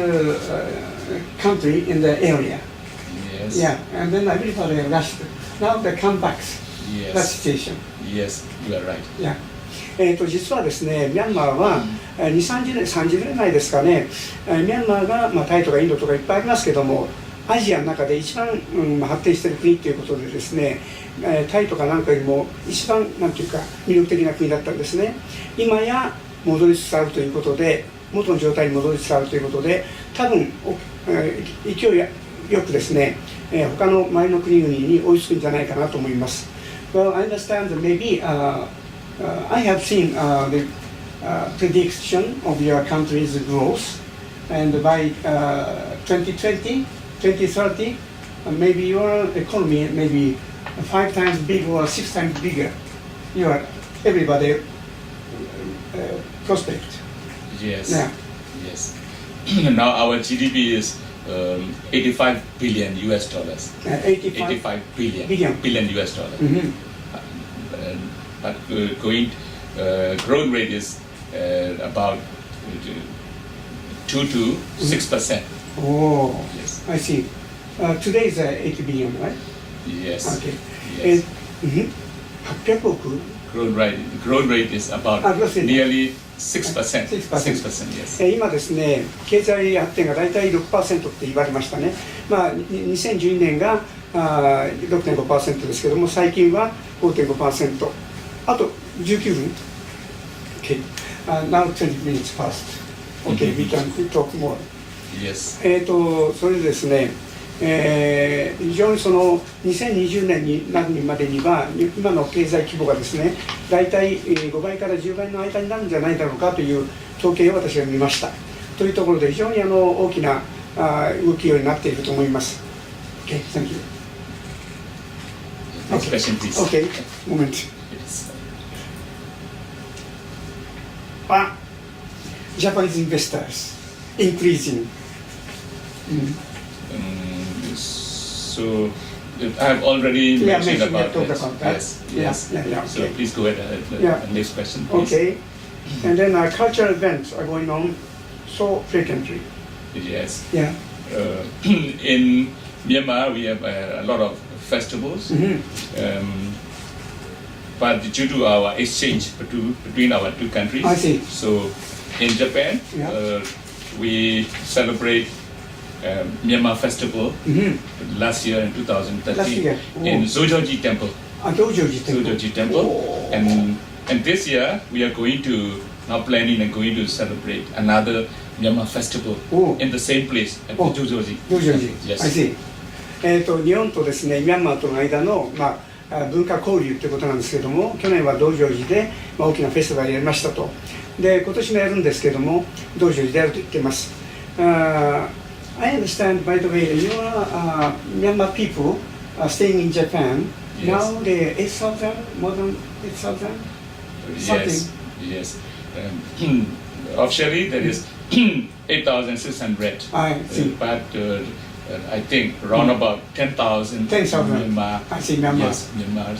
country in the area. Yes. Yeah, and then I believe they rushed. Now they come back. Yes. That situation. Yes, you are right. Yeah. 実はですね、ミャンマーは2、30年前ですかね、ミャンマーが、タイとかインドとかいっぱいありますけども、アジアの中で一番、発展している国ということでですね、タイとかなんかよりも一番なんていうか魅力的な国だったんですね。今や戻りつつあるということで、元の状態に戻りつつあるということで、多分勢いよくですね、他の周りの国々に追いつくんじゃないかなと思います。Well, I understand that maybe I have seen the prediction of your country's growth, and by 2020, 2030, maybe your economy may be 5 times bigger or 6 times bigger. Everybody prospect. Yes. Yeah. Yes. Now our GDP is 85 billion US dollars. 85 billion US dollars. Mm-hmm. But growth rate is about 2 to 6%. Oh, Yes. I see. Today is 80 billion, right? Yes. Okay. Yes. 800億 Growth rate is about nearly 6%. 6%. 6%, yes. 今ですね、経済発展が大体 6% って言われましたね。2012年が6.5% ですけども、最近は 5.5%。あと19分 Okay. Now 20 minutes past. Okay, we can talk more. Yes. それでですね、非常にその2020年になるまでには今の経済規模がですね、大体5倍から10倍の間になるんじゃないだろうかという統計を私は見ました。というところで非常に大きな動きになっていると思います。Okay, thank you. Next question, please. Okay, moment. Yes. Japanese investors increasing. So I have already mentioned about that. Yes. Yes. Yeah, So okay. please go ahead. Next question, please. Okay. And then cultural events are going on so frequently. Yes. Yeah. In Myanmar, we have a lot of festivals. But due to our exchange between our two countries, I see. so in Japan, we celebrate Myanmar Festival last year in 2013 Last year. in Zojoji Temple. Zojoji Temple. Oh. And this year we are planning and going to celebrate another Myanmar festival in the same place at the Zojoji. Yes. I see. 日本とですね、ミャンマーとの間の文化交流ということなんですけれども、去年は道成寺で大きなフェスティバルやりましたと。で、今年もやるんですけれども、道成寺でやると言っています。I understand, by the way, you are Myanmar people staying in Japan. Yes. Now the 8,000, more than 8,000. Yes. Yes. Officially there is 8,600. I see. But I think around about 10,000. 10,000. Myanmar. I see, Myanmar. Yes, Myanmar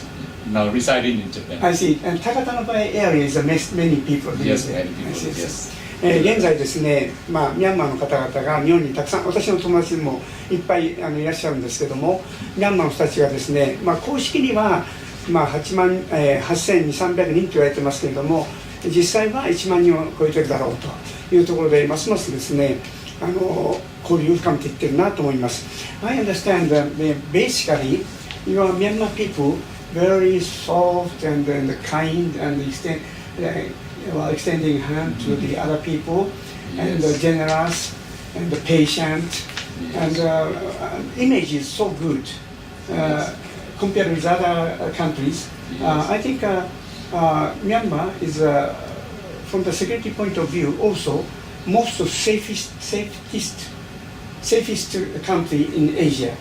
now residing in Japan. I see. And Takatanabai area is many people. Yes, there. many people. I see. Yes. 現在ですね、ミャンマーの方々が日本にたくさん、私の友達もいっぱいいらっしゃるんですけども、ミャンマーの人たちがですね、公式には、8,300人と言われてますけれども、実際は1万人を超えてるだろうというところで、ますますですね、交流を深めていってるなと思います。I understand that basically, your Myanmar people very soft and kind and extending hand to the other people, and generous and patient, and image is so good compared with other countries. I think Myanmar is, from the security point of view, also most safest country in Asia.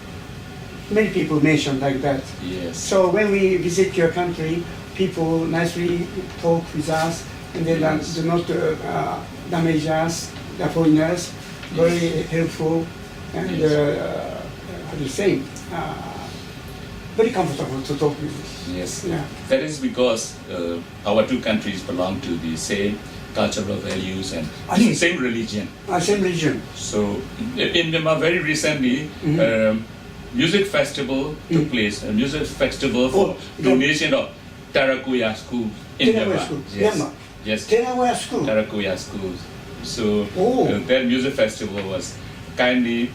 Many people mention like that. Yes. So when we visit your country, people nicely talk with us, and they do not damage us, the foreigners, very helpful, and how do you say, very comfortable to talk with. Yes. Yeah. That is because our two countries belong to the same cultural values and same religion. Same religion. So in Myanmar, very recently, music festival took place. A music festival for donation of Tarakuya school in Myanmar. Yes. Myanmar. Yes. Teragoya school. Tarakuya school. So that music festival was kindly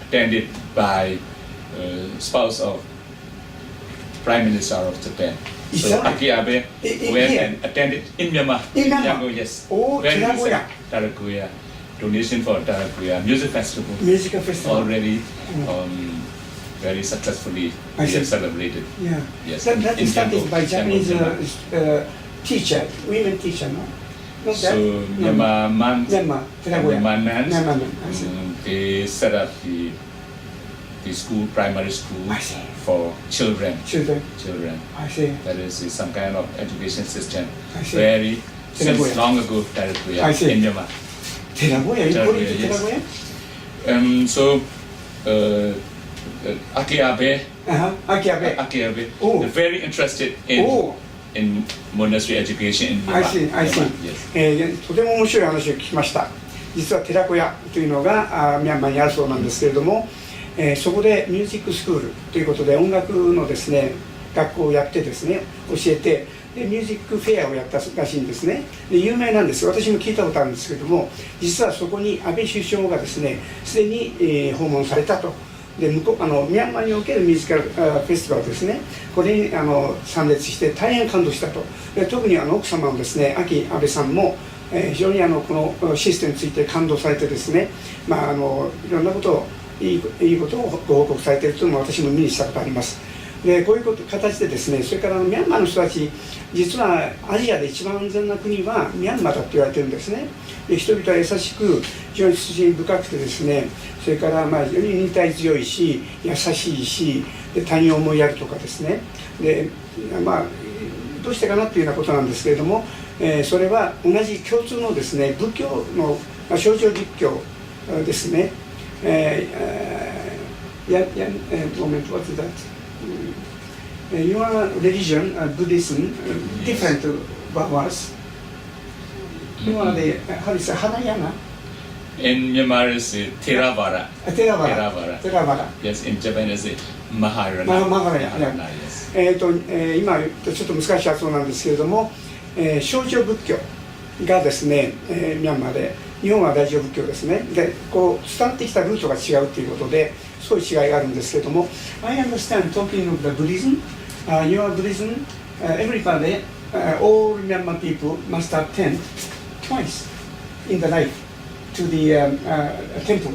attended by spouse of Prime Minister of Japan. So Aki Abe went and attended in Myanmar. In Myanmar? Yes. Oh, very Teragoya. Tarakuya. Donation for Tarakuya music festival. Music festival. Already very successfully we have celebrated. Yeah. Yes. That is started by Japanese teacher, women teacher, no? Not So that? Myanmar man, Myanmar, Teragoya. Myanmar nuns, Myanmar man, I see. they set up the school, primary school I see. for children. Children, I see. That is some kind of education system. I see. Very since Teragoya. long ago, Tarakuya I see. in Myanmar. Teragoya, you call it Teragoya, Teragoya? So Aki Abe, Aki Abe. Aki Abe, Oh. very interested in monastery education in Myanmar. I see, I see. Yes. とても面白い話を聞きました。実は寺子屋というのがミャンマーにあるそうなんですけれども、そこでミュージックスクールということで音楽のですね学校をやってですね教えてでミュージックフェアをやったらしいんですね。で有名なんです。私も聞いたことあるんですけれども、実はそこに安倍首相がですねすでに、訪問されたと。でミャンマーにおけるミュージカルフェスティバルですね、これに参列して大変感動したと。で特に奥様のですね安倍さんも、非常にこのシステムについて感動されてですね、いろんなことをいいことをご報告されているというのも私も目にしたことあります。でこういう形でですね、それからミャンマーの人たち、実はアジアで一番安全な国はミャンマーだと言われてるんですね。で人々は優しく非常に慎深くてですね、それから非常に忍耐強いし優しいし、で他人を思いやるとかですね、でどうしてかなというようなことなんですけれども、それは同じ共通のですね仏教の象徴仏教ですね。moment, what is that? Your religion, Buddhism, different was. You are the, how do you say, Hanayana? In Myanmar is Theravada. Theravada. Yes, in Japan is Maharana. Maharana. Yes. 今ちょっと難しい発音なんですけれども、象徴仏教がですね、ミャンマーで日本は大乗仏教ですね。でこう伝わってきたルートが違うということですごい違いがあるんですけれども、I understand talking of the Buddhism, your Buddhism, everybody, all Myanmar people must attend twice in the life to the temple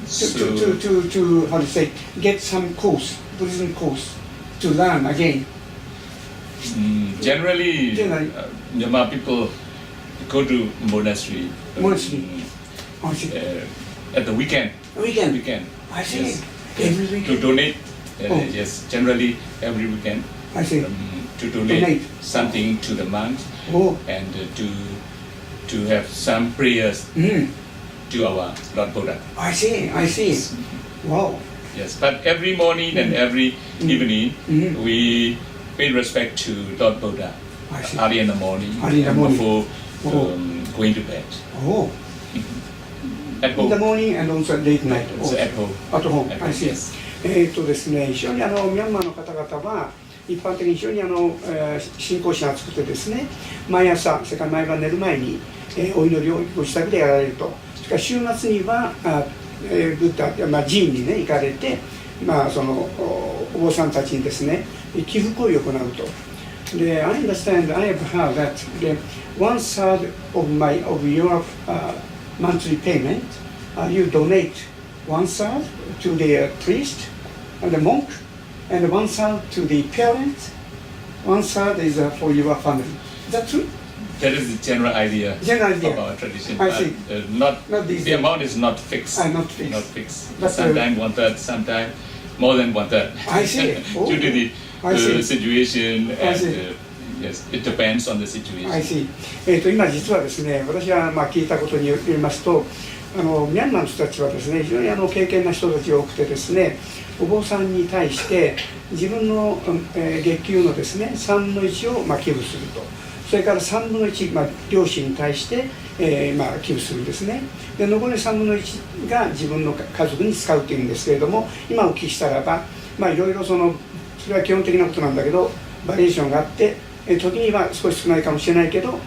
to how to say get some course, Buddhism course to learn again. Generally, Myanmar people go to monastery. At the weekend. Weekend. I see. Yes. Every weekend. To donate Yes, generally every weekend I see. to donate Donate. something to the monks Oh. and to have some prayers to our Lord Buddha. I see. I see. Wow. Yes, but every morning and every evening we pay respect to Lord Buddha I see. early in the morning, Early in the and morning. before Oh. going to bed. Oh. At In home. the morning and also late night. So at home. At home. At I home, see. yes. ですね、非常にミャンマーの方々は一般的に非常に信仰心が厚くてですね、毎朝、それから毎晩寝る前に、お祈りをご自宅でやられると。それから週末にはブッダ、寺院にね行かれて、そのお坊さんたちにですね、寄付行為を行うと。で、I understand, I have heard that the 1/3 of your monthly payment, you donate 1/3 to the priest and the monk, and 1/3 to the parent. 1/3 is for your family. Is that true? That is the general idea General idea. of our tradition. I see. Not Not these the days. amount is not fixed. Not fixed. Not fixed. But, Sometimes 1/3, sometimes more than 1/3. I see. Oh, Due to the I see. situation I and see. Yes, it depends on the situation. I see. 今実はですね、私が聞いたことによりますと、ミャンマーの人たちはですね、非常に敬虔な人たちが多くてですね、お坊さんに対して自分の、月給のですね3分の1を寄付すると。それから3分の1、両親に対して、寄付するんですね。で残り3分の1が自分の家族に使うというんですけれども、今お聞きしたらば、いろいろそれは基本的なことなんだけど、バリエーションがあって、時には少し少ないかもしれないけど、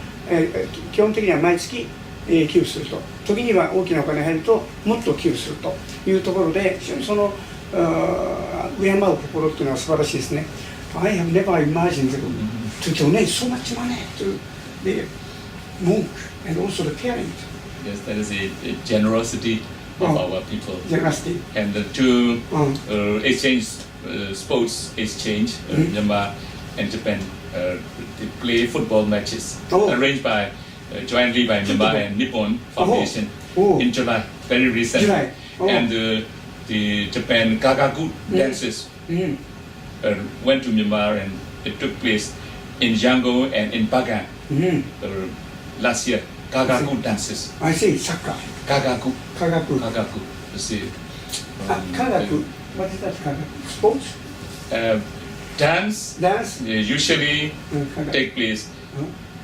基本的には毎月寄付すると。時には大きなお金が入るともっと寄付するというところで、非常にその敬う心っていうのは素晴らしいですね。I have never imagined to donate so much money to the monk and also the parent. Yes, that is a generosity of our people. Generosity. And to exchange sports exchange, Myanmar and Japan they play football matches arranged by jointly by Myanmar and Nippon Foundation in July, very recent. And the Japan Gagaku dances went to Myanmar and it took place in Yangon and in Bagan last year. Gagaku dances. I see. Soccer. Gagaku. Kagaku. You see. Kagaku. What is that? Kagaku? Sports? Dance. Dance? Usually take place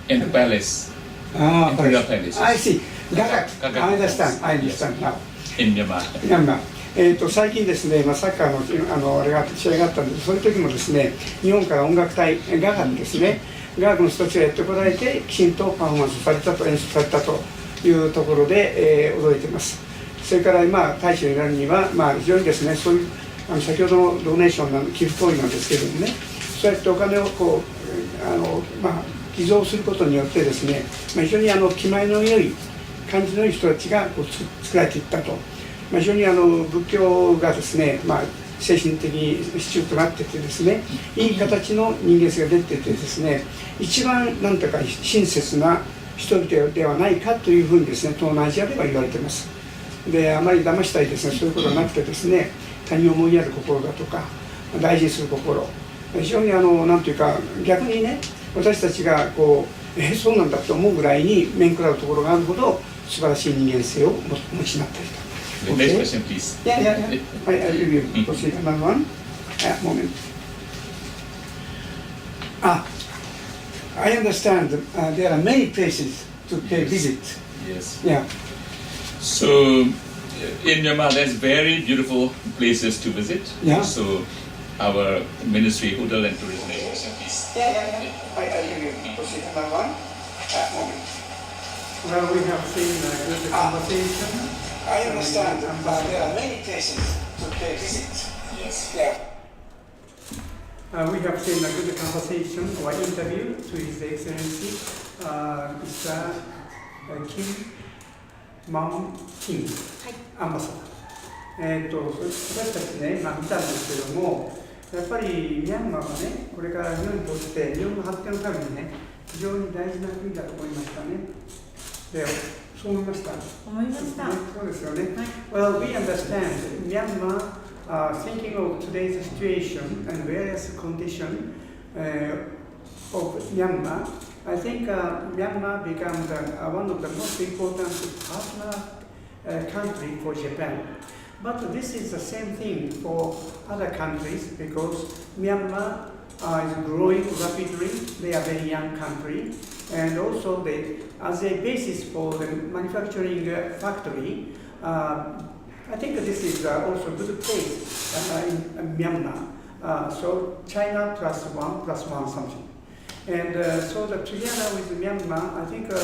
in the palace. Imperial Palace. I see. Gagaku. I understand now. In Myanmar. ミャンマー。最近ですね、サッカーの試合があったんです。その時もですね、日本から音楽隊ガガンですね、ガガの人たちがやってこられて、きちんとパフォーマンスされたと、演出されたというところで、驚いています。それから今、大使になるには、非常にですね、そういう先ほどのドネーションの寄付行為なんですけれどもね、そうやってお金を寄贈することによってですね、非常に気前の良い感じのいい人たちが作られていったと。非常に仏教がですね、精神的支柱となっててですね、いい形の人間性が出ててですね、一番なんとか親切な人々ではないかというふうにですね、東南アジアでは言われています。で、あまり騙したりですね、そういうことがなくてですね、他人を思いやる心だとか、大事にする心、非常になんというか、逆にね、私たちがそうなんだと思うぐらいに面食らうところがあるほど素晴らしい人間性をお持ちになったりと。The next question, please. Yeah. I will proceed another one. Moment. I understand there are many places to pay visit. Yes. Yeah. So in Myanmar, there's very beautiful places to visit. Yeah. So our Ministry, Hotel and Tourism Agency. Yeah. I will proceed another one. Moment. Well, we have seen a good conversation. I understand there are many places to pay visit. Yes. Yeah. We have seen a good conversation or interview to His Excellency Mr. Kim Mam Kim Ambassador. 私たちね、見たんですけども、やっぱりミャンマーはね、これから日本にとって日本の発展のためにね、非常に大事な国だと思いましたね。で、そう思いました。思いました。そうですよね。Well, we understand Myanmar thinking of today's situation and various conditions of Myanmar, I think Myanmar becomes one of the most important partner country for Japan. But this is the same thing for other countries because Myanmar is growing rapidly. They are a very young country, and also as a basis for the manufacturing factory, I think this is also a good place in Myanmar. So China +1 something. And so that together with Myanmar, I think in a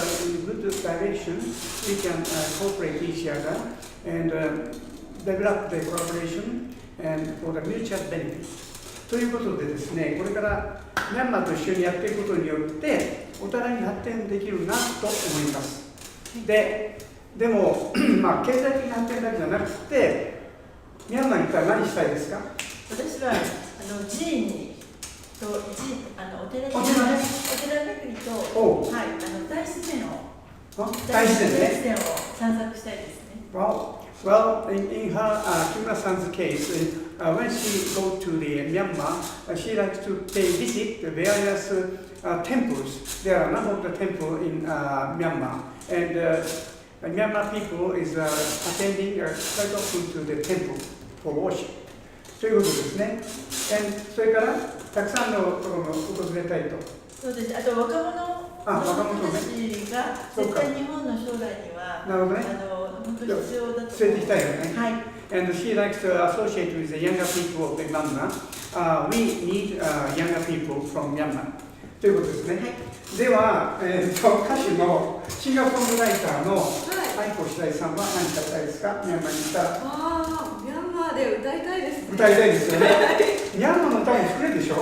good direction, we can cooperate each other and develop the cooperation and for the mutual benefit. ということでですね、これからミャンマーと一緒にやっていくことによってお互いに発展できるなと思います。でも、まあ、経済的な発展だけじゃなくて、ミャンマーに行ったら何したいですか？私は寺院にとお寺巡りと、はい、大自然を散策したいですね。Well, in her Kimura-san's case, when she goes to the Myanmar, she likes to pay visit the various temples. There are a number of the temples in Myanmar, and Myanmar people is attending quite often to the temple for worship. ということですね。それからたくさんのところを訪れたいと。そうです。あと若者たちが絶対日本の将来には本当に必要だと。連れてきたいよね。はい。And she likes to associate with the younger people of Myanmar. We need younger people from Myanmar. ということですね。では、歌手のシンガーソングライターの愛子白井さんは何歌いたいですか？ミャンマーに行ったら。ミャンマーで歌いたいですね。歌いたいですよね。ミャンマーの歌も作れるでしょ？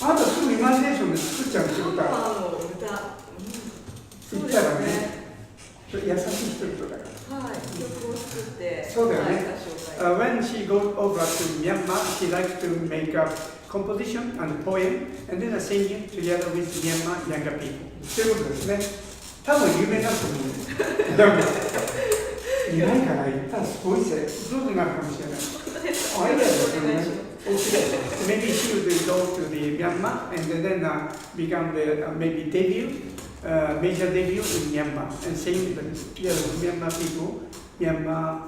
あなたすぐイマジネーションで作っちゃうんですよ、歌。言ったらね、優しい人々だから。はい、曲を作って。そうだよね。When she goes over to Myanmar, she likes to make a composition and poem, and then sing it together with Myanmar younger people. ということですね。多分有名だと思うんです。いないから言ったらすごいぜ。上手になるかもしれない。アイデアですよね。Maybe she would go to the Myanmar and then become the maybe major debut in Myanmar and sing the Myanmar people, Myanmar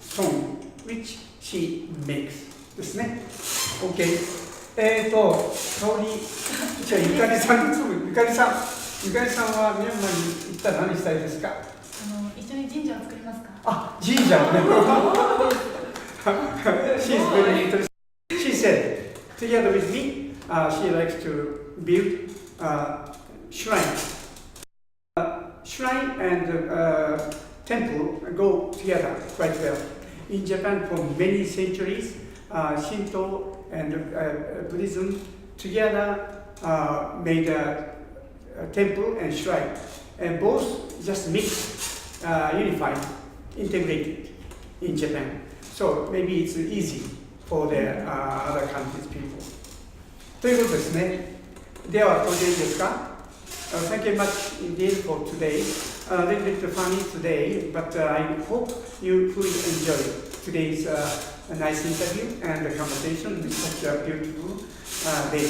song, which she makes. ですね。OK。香り、じゃあゆかりさん、ゆかりさんはミャンマーに行ったら何したいですか？一緒に神社を作りますか？あ、神社をね。She's very interested. She said, together with me, she likes to build shrine. Shrine and temple go together quite well. In Japan, for many centuries, Shinto and Buddhism together made a temple and shrine, and both just mixed, unified, integrated in Japan. So maybe it's easy for the other countries' people. ということですね。では、これでいいですか？Thank you much indeed for today. A little bit funny today, but I hope you fully enjoyed today's nice interview and the conversation with such a beautiful lady.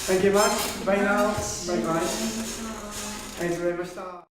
Thank you much. Bye now. Bye bye. ありがとうございました。